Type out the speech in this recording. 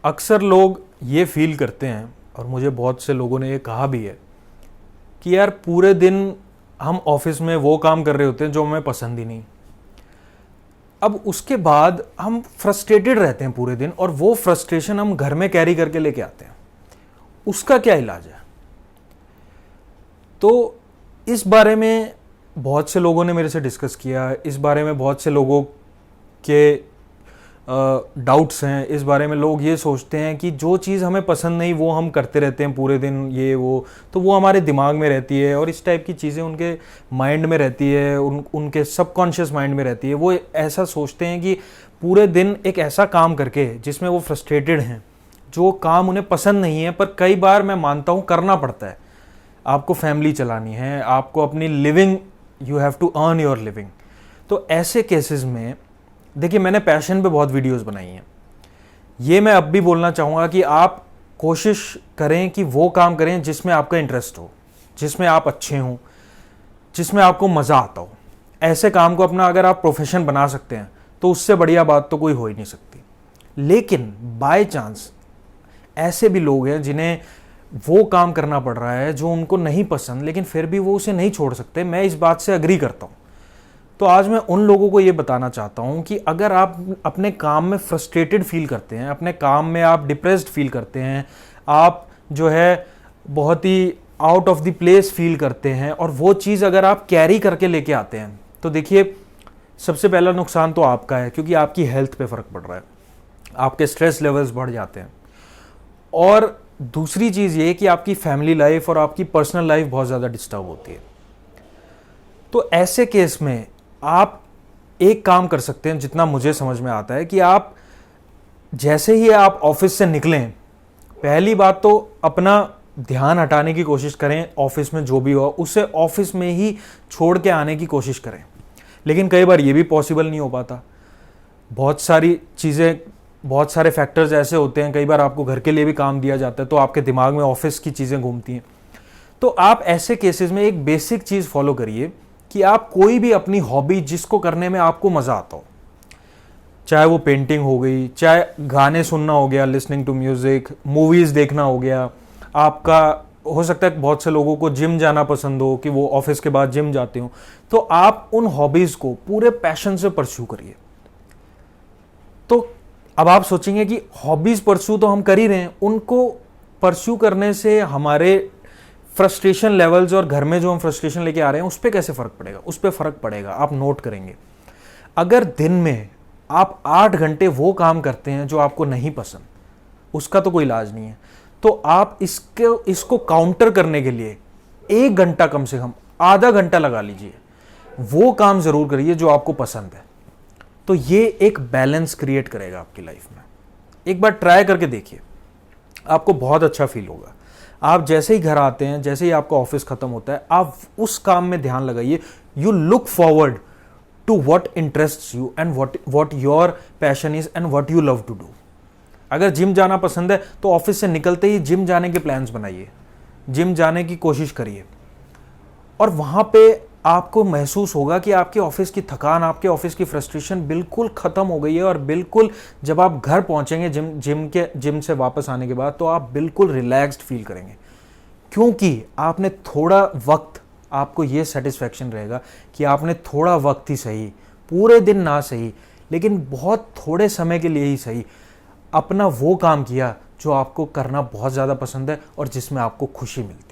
अक्सर लोग ये फील करते हैं, और मुझे बहुत से लोगों ने ये कहा भी है, कि यार पूरे दिन हम ऑफिस में वो काम कर रहे होते हैं जो हमें पसंद ही नहीं। अब उसके बाद हम फ्रस्ट्रेटेड रहते हैं पूरे दिन, और वो फ्रस्ट्रेशन हम घर में कैरी करके लेके आते हैं। उसका क्या इलाज है? तो इस बारे में बहुत से लोगों ने मेरे से डिस्कस किया, इस बारे में बहुत से लोगों के डाउट्स हैं। इस बारे में लोग ये सोचते हैं कि जो चीज़ हमें पसंद नहीं वो हम करते रहते हैं पूरे दिन, ये वो, तो वो हमारे दिमाग में रहती है और इस टाइप की चीज़ें उनके माइंड में रहती है, उनके सबकॉन्शियस माइंड में रहती है। वो ऐसा सोचते हैं कि पूरे दिन एक ऐसा काम करके जिसमें वो फ्रस्ट्रेटेड हैं, जो काम उन्हें पसंद नहीं है, पर कई बार मैं मानता हूँ करना पड़ता है। आपको फैमिली चलानी है, आपको अपनी living, you have to earn your living. तो ऐसे केसेस में देखिए, मैंने पैशन पे बहुत वीडियोस बनाई हैं। ये मैं अब भी बोलना चाहूँगा कि आप कोशिश करें कि वो काम करें जिसमें आपका इंटरेस्ट हो, जिसमें आप अच्छे हों, जिसमें आपको मज़ा आता हो। ऐसे काम को अपना अगर आप प्रोफेशन बना सकते हैं तो उससे बढ़िया बात तो कोई हो ही नहीं सकती। लेकिन बाय चांस ऐसे भी लोग हैं जिन्हें वो काम करना पड़ रहा है जो उनको नहीं पसंद, लेकिन फिर भी वो उसे नहीं छोड़ सकते। मैं इस बात से अग्री करता हूँ। तो आज मैं उन लोगों को ये बताना चाहता हूँ कि अगर आप अपने काम में फ्रस्ट्रेटेड फील करते हैं, अपने काम में आप डिप्रेस्ड फील करते हैं, आप जो है बहुत ही out of the place feel करते हैं, और वो चीज़ अगर आप कैरी करके लेके आते हैं, तो देखिए सबसे पहला नुकसान तो आपका है, क्योंकि आपकी हेल्थ पे फ़र्क पड़ रहा है, आपके स्ट्रेस लेवल्स बढ़ जाते हैं। और दूसरी चीज़ ये कि आपकी फैमिली लाइफ और आपकी पर्सनल लाइफ बहुत ज़्यादा डिस्टर्ब होती है। तो ऐसे केस में आप एक काम कर सकते हैं, जितना मुझे समझ में आता है, कि आप जैसे ही आप ऑफिस से निकलें, पहली बात तो अपना ध्यान हटाने की कोशिश करें, ऑफिस में जो भी हो उसे ऑफिस में ही छोड़ के आने की कोशिश करें। लेकिन कई बार ये भी पॉसिबल नहीं हो पाता। बहुत सारी चीज़ें, बहुत सारे फैक्टर्स ऐसे होते हैं, कई बार आपको घर के लिए भी काम दिया जाता है, तो आपके दिमाग में ऑफिस की चीज़ें घूमती हैं। तो आप ऐसे केसेस में एक बेसिक चीज़ फॉलो करिए कि आप कोई भी अपनी हॉबी जिसको करने में आपको मज़ा आता हो, चाहे वो पेंटिंग हो गई, चाहे गाने सुनना हो गया, लिसनिंग टू म्यूज़िक, मूवीज़ देखना हो गया, आपका हो सकता है बहुत से लोगों को जिम जाना पसंद हो कि वो ऑफिस के बाद जिम जाते हो, तो आप उन हॉबीज़ को पूरे पैशन से परस्यू करिए। तो अब आप सोचेंगे कि हॉबीज़ परस्यू तो हम कर ही रहे हैं, उनको परस्यू करने से हमारे फ्रस्ट्रेशन लेवल्स और घर में जो हम फ्रस्ट्रेशन लेके आ रहे हैं उस पर कैसे फ़र्क पड़ेगा? उस पर फ़र्क पड़ेगा। आप नोट करेंगे, अगर दिन में आप 8 घंटे वो काम करते हैं जो आपको नहीं पसंद, उसका तो कोई इलाज नहीं है। तो आप इसको काउंटर करने के लिए 1 घंटा, कम से कम आधा घंटा लगा लीजिए, वो काम ज़रूर करिए जो आपको पसंद है। तो ये एक बैलेंस क्रिएट करेगा आपकी लाइफ में। एक बार ट्राई करके देखिए, आपको बहुत अच्छा फील होगा। आप जैसे ही घर आते हैं, जैसे ही आपका ऑफिस खत्म होता है, आप उस काम में ध्यान लगाइए। You look forward to what interests you and what your passion is and what you love to do. अगर जिम जाना पसंद है तो ऑफिस से निकलते ही जिम जाने के प्लान्स बनाइए, जिम जाने की कोशिश करिए, और वहां पे आपको महसूस होगा कि आपके ऑफिस की थकान, आपके ऑफिस की फ्रस्ट्रेशन बिल्कुल ख़त्म हो गई है। और बिल्कुल जब आप घर पहुंचेंगे जिम से वापस आने के बाद, तो आप बिल्कुल रिलैक्स्ड फील करेंगे, क्योंकि आपने थोड़ा वक्त, आपको ये सेटिस्फैक्शन रहेगा कि आपने थोड़ा वक्त ही सही, पूरे दिन ना सही, लेकिन बहुत थोड़े समय के लिए ही सही, अपना वो काम किया जो आपको करना बहुत ज़्यादा पसंद है और जिसमें आपको खुशी मिलती है।